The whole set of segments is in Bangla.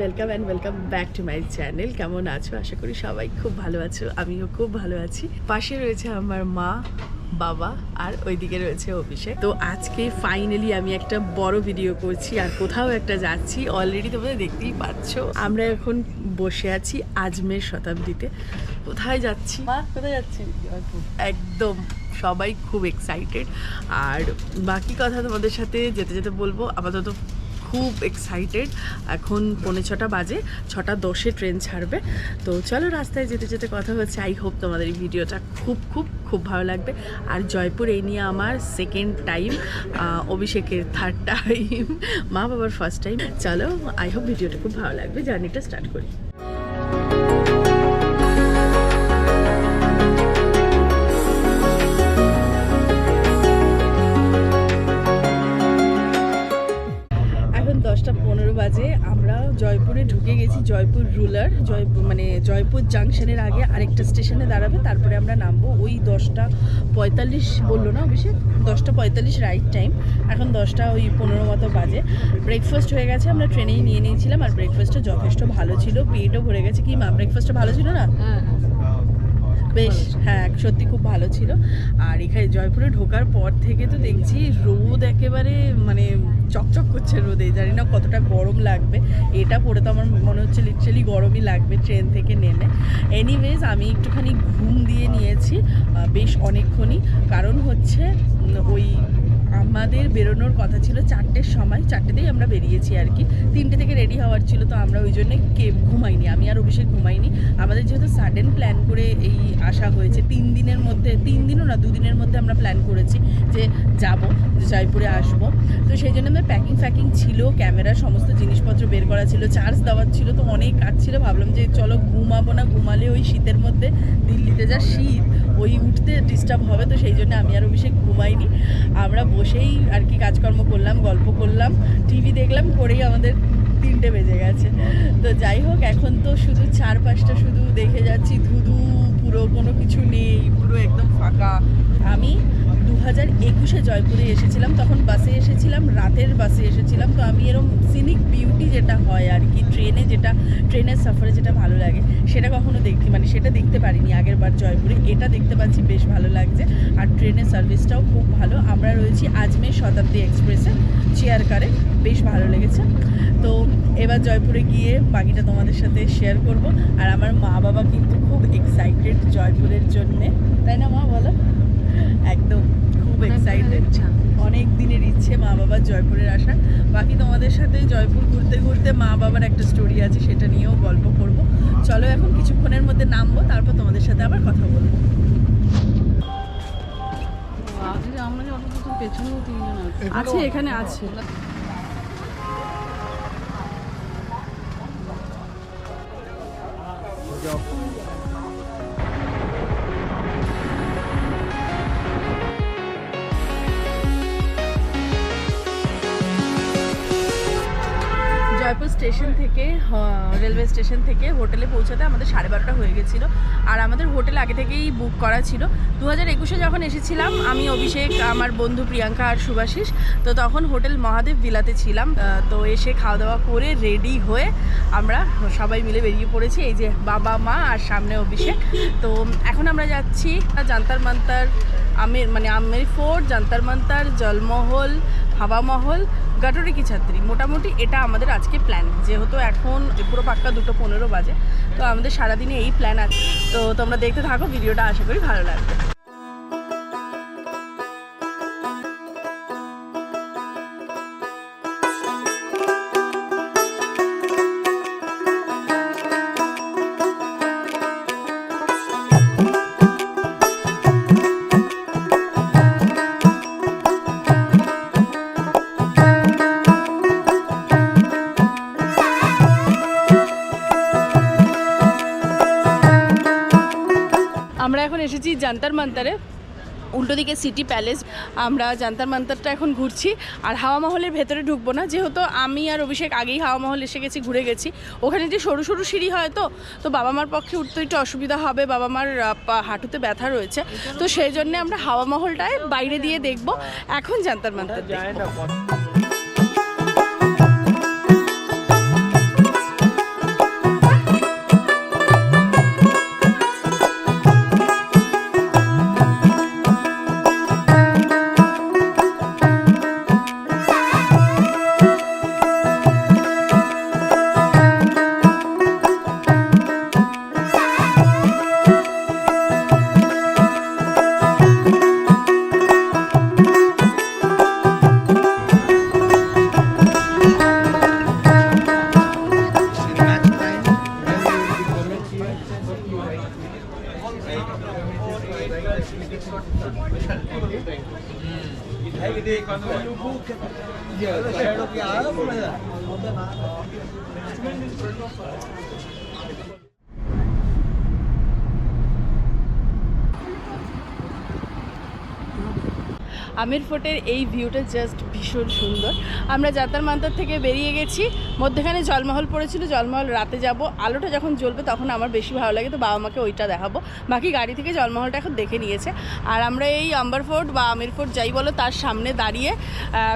Welcome back to my channel. কেমন আছো? আশা করি সবাই খুব ভালো আছো, আমিও খুব ভালো আছি। পাশে রয়েছে আমার মা, বাবা আর ওইদিকে রয়েছে অভিষেক। তো আজকে ফাইনালি আমি একটা বড় ভিডিও করছি আর কোথাও একটা যাচ্ছি। অলরেডি তোমরা দেখতেই পাচ্ছ আমরা এখন বসে আছি আজমের শতাব্দীতে। কোথায় যাচ্ছি? মা, কোথায় যাচ্ছি? একদম সবাই খুব এক্সাইটেড, আর বাকি কথা তোমাদের সাথে যেতে যেতে বলবো। আপাতত খুব এক্সাইটেড। এখন 6:45 বাজে, 6:10 ট্রেন ছাড়বে। তো চলো রাস্তায় যেতে যেতে কথা হচ্ছে। আই হোপ তোমাদের এই ভিডিওটা খুব ভালো লাগবে। আর জয়পুর এই নিয়ে আমার সেকেন্ড টাইম, অভিষেকের থার্ড টাইম, মা বাবার ফার্স্ট টাইম। চলো, আই হোপ ভিডিওটা খুব ভালো লাগবে। জার্নিটা স্টার্ট করি। এখন 10:15 বাজে। আমরা জয়পুরে ঢুকে গেছি। জয়পুর রুরাল, জয়পুর জাংশনের আগে আরেকটা স্টেশনে দাঁড়াবে, তারপরে আমরা নামবো। ওই 10:45 বললো না অভিষেক? 10:45 রাইট টাইম। এখন 10:15 মতো বাজে। ব্রেকফাস্ট হয়ে গেছে, আমরা ট্রেনেই নিয়ে নিয়েছিলাম। আর ব্রেকফাস্টটা যথেষ্ট ভালো ছিল, পেটও ভরে গেছে। কি মা, ব্রেকফাস্টটা ভালো ছিল না? বেশ, হ্যাঁ সত্যি খুব ভালো ছিল। আর এখানে জয়পুরে ঢোকার পর থেকে তো দেখছি রোদ একেবারে চকচক করছে রোদে। জানি না কতটা গরম লাগবে। এটা পরে তো আমার মনে হচ্ছে লিটারালি গরমই লাগবে ট্রেন থেকে নেমে। এনিওয়েজ, আমি একটুখানি ঘুম দিয়ে নিয়েছি বেশ অনেকক্ষণই। কারণ হচ্ছে ওই আমাদের বেরোনোর কথা ছিল 4টের সময়, 4টেতেই আমরা বেরিয়েছি আর কি। 3টে থেকে রেডি হওয়ার ছিল, তো আমরা ওই জন্যে ঘুমাইনি। আমি আর অভিষেক ঘুমাইনি। আমাদের যেহেতু সাডেন প্ল্যান করে এই আসা হয়েছে, 3 দিনের মধ্যে, 3 দিনও না 2 দিনের মধ্যে আমরা প্ল্যান করেছি যে যাব, জয়পুরে আসবো। তো সেই জন্য আমার প্যাকিং ছিল, ক্যামেরা সমস্ত জিনিসপত্র বের করা ছিল, চার্জ দেওয়ার ছিল, তো অনেক কাজ ছিল। ভাবলাম যে চলো ঘুমাবো না, ঘুমালে ওই শীতের মধ্যে, দিল্লিতে যা শীত, ওই উঠতে ডিস্টার্ব হবে। তো সেই জন্য আমি আর অভিষেক ঘুমাইনি। আমরা বসেই আর কি কাজকর্ম করলাম, গল্প করলাম, টিভি দেখলাম, করেই আমাদের 3টে বেজে গেছে। তো যাই হোক, এখন তো শুধু চারপাশটা শুধু দেখে যাচ্ছি, ধুধু, পুরো কোনো কিছু নেই, পুরো একদম ফাঁকা। আমি 2021-এ জয়পুরে এসেছিলাম, তখন বাসে এসেছিলাম, রাতের বাসে এসেছিলাম। তো আমি এরকম সিনিক বিউটি যেটা হয় আর কি, ট্রেনের সফরে যেটা ভালো লাগে, সেটা কখনো সেটা দেখতে পারিনি আগের বার জয়পুরে। এটা দেখতে পাচ্ছি, বেশ ভালো লাগছে। আর ট্রেনের সার্ভিসটাও খুব ভালো। আমরা রয়েছি আজমের শতাব্দী এক্সপ্রেসে, চেয়ার কারে, বেশ ভালো লেগেছে। তো এবার জয়পুরে গিয়ে বাকিটা তোমাদের সাথে শেয়ার করব। আর আমার মা বাবা কিন্তু খুব এক্সাইটেড জয়পুরের জন্যে, তাই না মা, বলো? একদম খুব এক্সাইটেড, অনেক দিনের ইচ্ছে মা বাবার জয়পুরের আসা। বাকি তোমাদের সাথে জয়পুর ঘুরতে ঘুরতে মা বাবার একটা স্টোরি আছে, সেটা নিয়েও গল্প করব। চলো এখন কিছুক্ষণের মধ্যে নামবো, তারপর তোমাদের সাথে আবার কথা বলবো। আছে, এখানে আছে। জয়পুর স্টেশন থেকে, রেলওয়ে স্টেশন থেকে হোটেলে পৌঁছাতে আমাদের 12:30 হয়ে গেছিলো। আর আমাদের হোটেল আগে থেকেই বুক করা ছিল। 2021-এ যখন এসেছিলাম আমি, অভিষেক, আমার বন্ধু প্রিয়াঙ্কা আর সুভাষিস, তো তখন হোটেল মহাদেব ভিলাতে ছিলাম। তো এসে খাওয়া দাওয়া করে রেডি হয়ে আমরা সবাই মিলে বেরিয়ে পড়েছি। এই যে বাবা, মা আর সামনে অভিষেক। তো এখন আমরা যাচ্ছি জান্তার মান্তার, আমের ফোর্ট, জান্তার মান্তার, জলমহল, হাওয়া মহল, গাটরি কি ছাত্রী। মোটামুটি এটা আমাদের আজকে প্ল্যান। যেহেতু এখন পুরো পাক্কা 2:15 বাজে, তো আমাদের সারাদিনে এই প্ল্যান আছে। তো তোমরা দেখতে থাকো ভিডিওটা, আশা করি ভালো লাগবে। আমরা এখন এসেছি জান্তার মান্তারে, উল্টো দিকে সিটি প্যালেস। আমরা জান্তার মান্তারটা এখন ঘুরছি। আর হাওয়া মহলের ভেতরে ঢুকবো না, যেহেতু আমি আর অভিষেক আগেই হাওয়া মহল এসে গেছি, ঘুরে গেছি। ওখানে যে সরু সরু সিঁড়ি হয়, তো বাবা মার পক্ষে উঠতে একটু অসুবিধা হবে, বাবা মার হাঁটুতে ব্যথা রয়েছে। তো সেই জন্যে আমরা হাওয়া মহলটায় বাইরে দিয়ে দেখবো। এখন জান্তার মান্তার দেখবো। আমির ফোর্টের এই ভিউটা জাস্ট ভীষণ সুন্দর। আমরা যাত্রার মান্তার থেকে বেরিয়ে গেছি, মধ্যেখানে জলমহল পড়েছিল, জলমহল রাতে যাব, আলোটা যখন জ্বলবে তখন আমার বেশি ভালো লাগে, তো বাবা মাকে ওইটা দেখাবো। বাকি গাড়ি থেকে জলমহলটা এখন দেখে নিয়েছে। আর আমরা এই আম্বার ফোর্ট বা আমির ফোর্ট যাই বলো তার সামনে দাঁড়িয়ে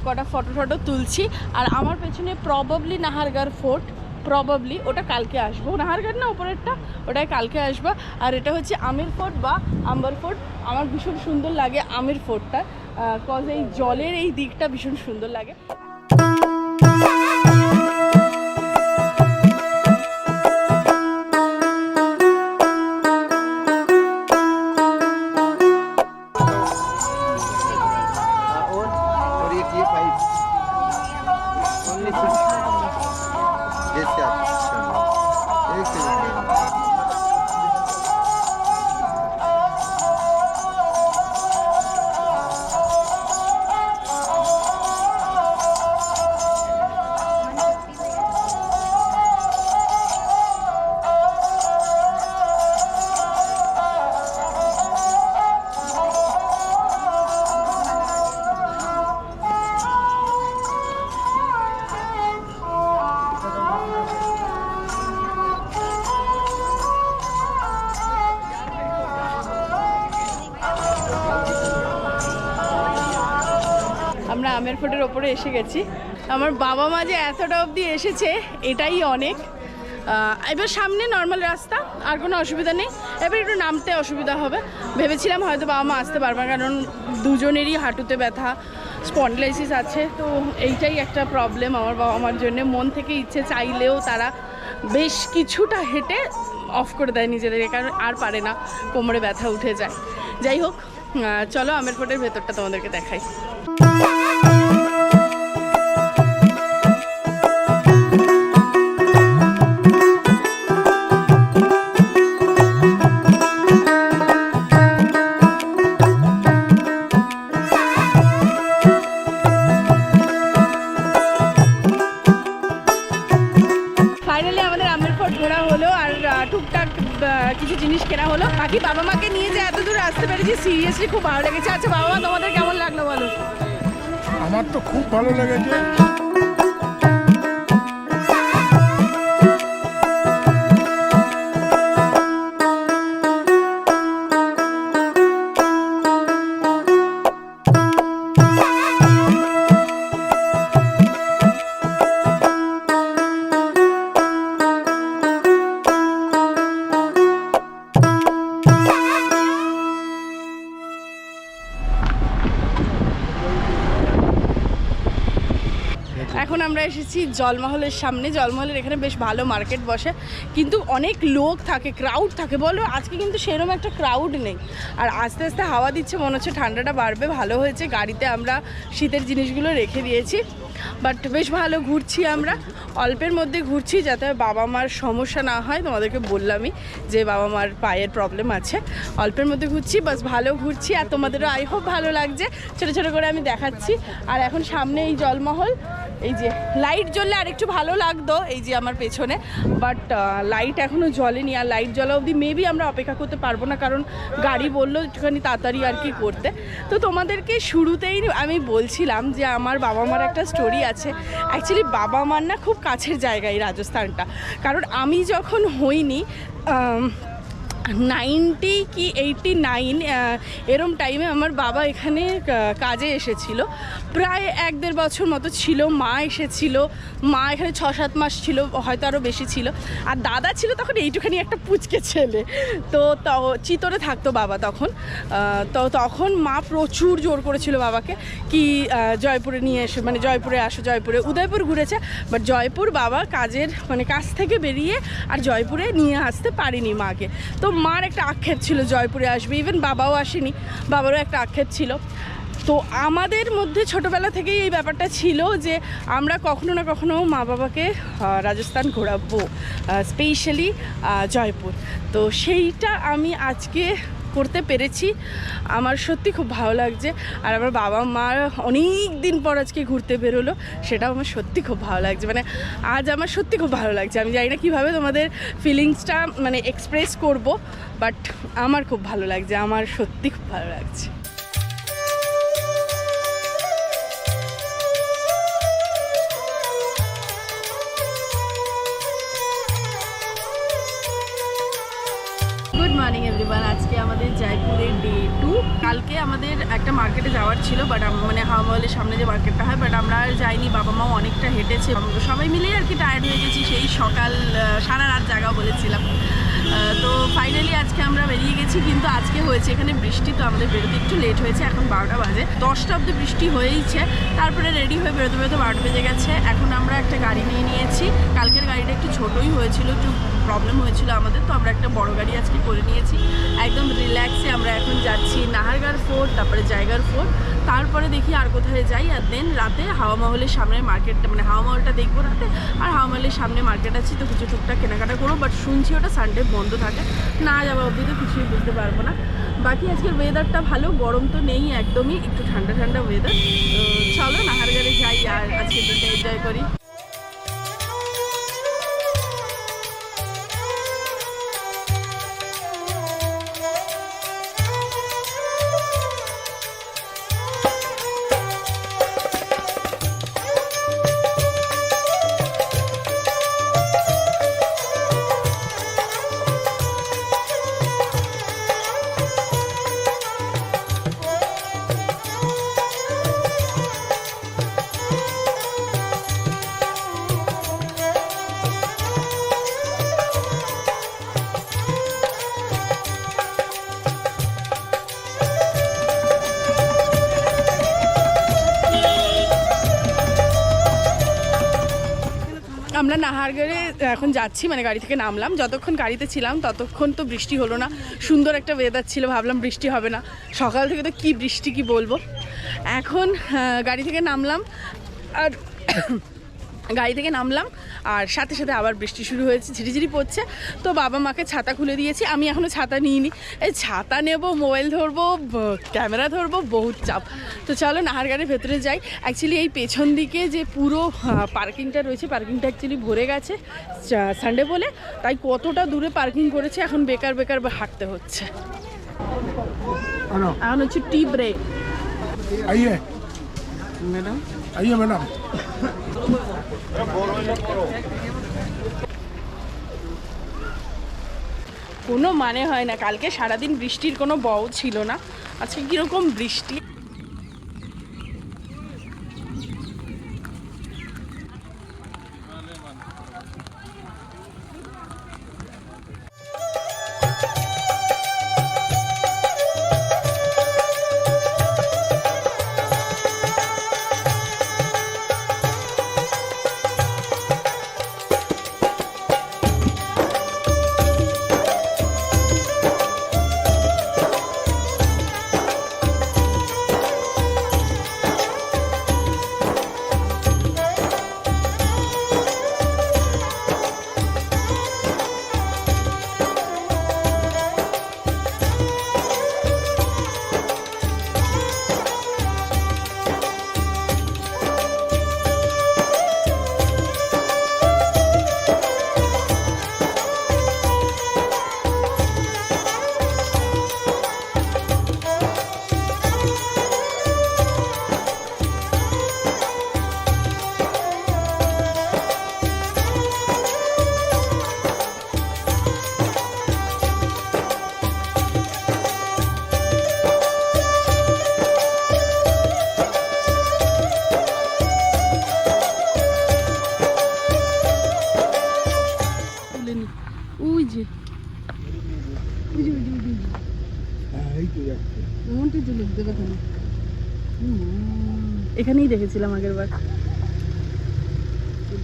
কটা ফটো তুলছি। আর আমার পেছনে প্রবাবলি নাহারগড় ফোর্ট, প্রবাবলি ওটা কালকে আসবো, নাহারগড় না উপরেরটা, ওটাই কালকে আসবো। আর এটা হচ্ছে আমির ফোর্ট বা আম্বার ফোর্ট। আমার ভীষণ সুন্দর লাগে আমির ফোর্টটা, কজ এই জলের এই দিকটা ভীষণ সুন্দর লাগে। আমরা আমির ফোর্টের ওপরে এসে গেছি। আমার বাবা মা যে এতটা অবধি এসেছে এটাই অনেক। এবার সামনে নর্মাল রাস্তা, আর কোনো অসুবিধা নেই। এবার একটু নামতে অসুবিধা হবে, ভেবেছিলাম হয়তো বাবা মা আসতে পারবে, কারণ দুজনেরই হাঁটুতে ব্যথা, স্পন্ডিলাইসিস আছে, তো এইটাই একটা প্রবলেম আমার বাবা মার জন্য। মন থেকে ইচ্ছে চাইলেও তারা বেশ কিছুটা হেঁটে অফ করে দেয় নিজেদেরকে, কারণ আর পারে না, কোমরে ব্যথা উঠে যায়। যাই হোক, চলো আমির ফোর্টের ভেতরটা তোমাদেরকে দেখাই। ফাইনালি আমাদের আমির ফোর্ট ঘোরা হলো, আর টুকটাক কিছু জিনিস কেনা হলো। বাকি বাবা মাকে নিয়ে যে এত দূর আসতে পেরেছি সিরিয়াসলি খুব ভালো লেগেছে। আচ্ছা বাবা মা, তোমাদের কেমন লাগলো বলো? আমার তো খুব ভালো লেগেছে। এখন আমরা এসেছি জলমহলের সামনে। জলমহলের এখানে বেশ ভালো মার্কেট বসে, কিন্তু অনেক লোক থাকে, ক্রাউড থাকে বলো। আজকে কিন্তু সেরকম একটা ক্রাউড নেই। আর আস্তে আস্তে হাওয়া দিচ্ছে, মনে হচ্ছে ঠান্ডাটা বাড়বে। ভালো হয়েছে গাড়িতে আমরা শীতের জিনিসগুলো রেখে দিয়েছি। বাট বেশ ভালো ঘুরছি, আমরা অল্পের মধ্যে ঘুরছি যাতে বাবা মার সমস্যা না হয়। তোমাদেরকে বললামই যে বাবা মার পায়ের প্রবলেম আছে, অল্পের মধ্যে ঘুরছি, বাস ভালো ঘুরছি। আর তোমাদেরও আই হোপ ভালো লাগছে, ছোটো ছোটো করে আমি দেখাচ্ছি। আর এখন সামনে এই জলমহল, এই যে লাইট জ্বললে আর একটু ভালো লাগতো, এই যে আমার পেছনে, বাট লাইট এখনও জ্বলেনি। আর লাইট জ্বলা অবধি মেবি আমরা অপেক্ষা করতে পারবো না, কারণ গাড়ি বললো একটুখানি তাড়াতাড়ি আর কি করতে। তো তোমাদেরকে শুরুতেই আমি বলছিলাম যে আমার বাবা মার একটা স্টোরি আছে। অ্যাকচুয়ালি বাবা মার না খুব কাছের জায়গায় রাজস্থানটা, কারণ আমি যখন হইনি 90 কি 89 এরম টাইমে আমার বাবা এখানে কাজে এসেছিল, প্রায় 1-1.5 বছর মতো ছিল। মা এসেছিল, মা এখানে 6-7 মাস ছিল, হয়তো আরও বেশি ছিল। আর দাদা ছিল তখন এইটুখানি একটা পুচকে ছেলে, তো চিতরে থাকতো বাবা তখন। তো তখন মা প্রচুর জোর করেছিল বাবাকে কি জয়পুরে নিয়ে এসে, মানে জয়পুরে আসো, জয়পুরে। উদয়পুর ঘুরেছে, বাট জয়পুর বাবা কাজের মানে কাজ থেকে বেরিয়ে আর জয়পুরে নিয়ে আসতে পারিনি মাকে। তো মার একটা আক্ষেপ ছিল জয়পুরে আসবে, ইভেন বাবাও আসেনি, বাবারও একটা আক্ষেপ ছিল। তো আমাদের মধ্যে ছোটোবেলা থেকেই এই ব্যাপারটা ছিল যে আমরা কখনো না কখনো মা বাবাকে রাজস্থান ঘোরাবো, স্পেশালি জয়পুর। তো সেইটা আমি আজকে করতে পেরেছি, আমার সত্যি খুব ভালো লাগছে। আর আমার বাবা মা অনেক দিন পর আজকে ঘুরতে বেরোলো, সেটাও আমার সত্যি খুব ভালো লাগছে। মানে আজ আমার সত্যি খুব ভালো লাগছে। আমি জানি না কীভাবে তোমাদের ফিলিংসটা মানে এক্সপ্রেস করব, বাট আমার খুব ভালো লাগছে, আমার সত্যি খুব ভালো লাগছে। Good morning everyone. আজকে আমাদের জয়পুরের ডে 2। কালকে আমাদের একটা মার্কেটে যাওয়ার ছিল, বাট মানে হাওয়া মহলের সামনে যে মার্কেটটা হয়, বাট আমরা আর যাইনি। বাবা মাও অনেকটা হেঁটেছে, সবাই মিলেই আর কি টায়ার্ড হয়ে গেছি। সেই সকাল সারা রাত জাগা বলেছিলাম। তো ফাইনালি আজকে আমরা বেরিয়ে গেছি, কিন্তু আজকে হয়েছে এখানে বৃষ্টি, তো আমাদের বেরোতে একটু লেট হয়েছে। এখন 12টা বাজে, 10টা অব্দি বৃষ্টি হয়েইছে, তারপরে রেডি হয়ে বেরোতে বেরোতে 12টা বেজে গেছে। এখন আমরা একটা গাড়ি নিয়ে নিয়েছি। কালকের গাড়িটা একটু ছোটোই হয়েছিল, একটু প্রবলেম হয়েছিল আমাদের, তো আমরা একটা বড় গাড়ি আজকে করে নিয়েছি। একদম রিল্যাক্সে আমরা এখন যাচ্ছি নাহারগড় ফোর্ট, তারপরে জয়গড় ফোর্ট, তারপরে দেখি আর কোথায় যাই। আর দেন রাতে হাওয়া মহলের সামনে মার্কেটটা, মানে হাওয়া মহলটা দেখবো রাতে। আর হাওয়া মহলের সামনে মার্কেট আছে, তো কিছু টুকটাক কেনাকাটা করবো, বাট শুনছি ওটা সানডে বন্ধ থাকে, না যাওয়া অবধি তো কিছুই বুঝতে পারবো না। বাকি আজকের ওয়েদারটা ভালো, গরম তো নেই একদমই, একটু ঠান্ডা ঠান্ডা ওয়েদার। তো চলো নাহারগড়ে যাই আর আজকে দিনটা এনজয় করি। আমরা নাহারগড়ে এখন যাচ্ছি, মানে গাড়ি থেকে নামলাম। যতক্ষণ গাড়িতে ছিলাম ততক্ষণ তো বৃষ্টি হলো না, সুন্দর একটা ওয়েদার ছিল, ভাবলাম বৃষ্টি হবে না। সকাল থেকে তো কি বৃষ্টি কি বলবো। এখন গাড়ি থেকে নামলাম আর সাথে সাথে আবার বৃষ্টি শুরু হয়েছে, ঝিরিঝিরি পড়ছে। তো বাবা মাকে ছাতা খুলে দিয়েছি, আমি এখনও ছাতা নিইনি। এই ছাতা নেব, মোবাইল ধরবো, ক্যামেরা ধরবো, বহুত চাপ। তো চলো নাহারগড়ের ভেতরে যাই। অ্যাকচুয়ালি এই পেছন দিকে যে পুরো পার্কিংটা রয়েছে, পার্কিংটা অ্যাকচুয়ালি ভরে গেছে সানডে বলে, তাই কতটা দূরে পার্কিং করেছে, এখন বেকার বেকার হাঁটতে হচ্ছে। এখন হচ্ছে টি ব্রেক। आइए ম্যাডাম आइए मैडम। কোনো মানে হয় না, কালকে সারাদিন বৃষ্টির কোনো বউ ছিল না, আজকে কীরকম বৃষ্টি। ওই যে এখানেই দেখেছিলাম আগের বার।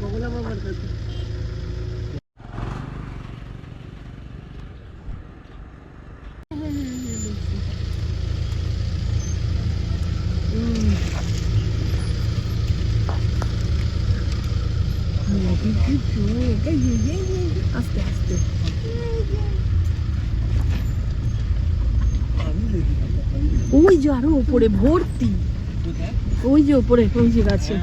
বগলা বাবার কাছে আস্তে আস্তে যে আরো উপরে ভর্তি, ওই যে উপরে ওই যে গাছে।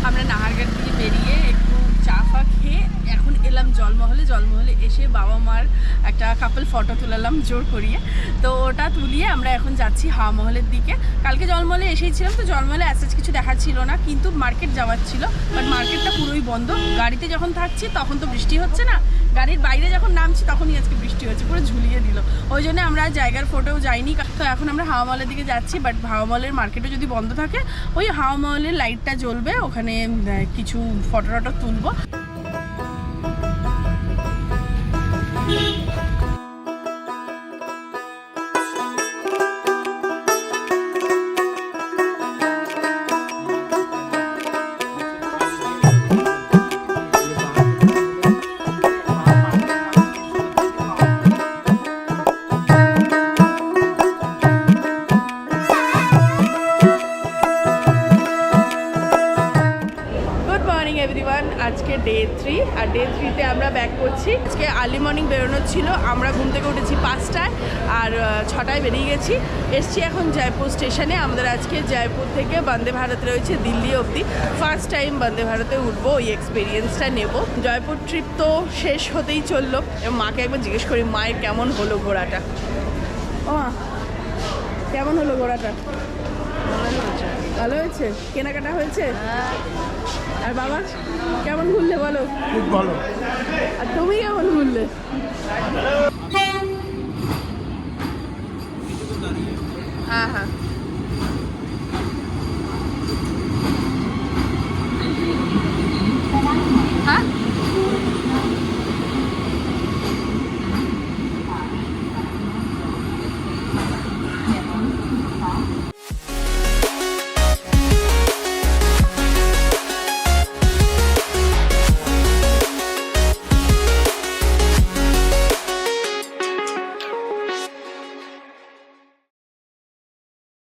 আমরা নাহারঘাট থেকে বেরিয়ে একটু চা ফা খেয়ে এখন এলাম জলমহলে। জলমহলে এসে বাবা মার একটা কাপল ফটো তুলালাম জোর করিয়ে, তো ওটা তুলিয়ে আমরা এখন যাচ্ছি হাওয়া মহলের দিকে। কালকে জলমহলে এসেছিলাম, তো জলমহলে অ্যাসেজ কিছু দেখার ছিল না, কিন্তু মার্কেট যাওয়ার ছিল, বাট মার্কেটটা পুরোই বন্ধ। গাড়িতে যখন থাকছি তখন তো বৃষ্টি হচ্ছে না, গাড়ির বাইরে যখন নামছি তখনই আজকে বৃষ্টি হচ্ছে, পুরো ঝুলিয়ে দিল। ওই জন্য আমরা জায়গার ফটোও যাইনি। তো এখন আমরা হাওয়া মহলের দিকে যাচ্ছি, বাট হাওয়া মহলের মার্কেটও যদি বন্ধ থাকে ওই হাওয়া মহলের লাইটটা জ্বলবে, ওখানে কিছু ফটো টটো তুলবো। আজকে ডে 3, আর ডে 3-তে আমরা ব্যাক করছি। আজকে আর্লি মর্নিং বেরোনোর ছিল, আমরা ঘুম থেকে উঠেছি 5টায় আর 6টায় বেরিয়ে গেছি। এসছি এখন জয়পুর স্টেশনে। আমাদের আজকে জয়পুর থেকে বন্দে ভারত রয়েছে দিল্লি অবধি। ফার্স্ট টাইম বন্দে ভারতে উঠবো, ওই এক্সপিরিয়েন্সটা নেব। জয়পুর ট্রিপ তো শেষ হতেই চললো, মাকে একবার জিজ্ঞেস করি মায়ের কেমন হলো ঘোরাটা। ও মা, কেমন হলো ঘোরাটা? ভালো হয়েছে? কেনাকাটা হয়েছে? আর বাবা কেমন ঘুরলে বলো? খুব ভালো। আর তুমি কেমন ঘুরলে? হ্যাঁ হ্যাঁ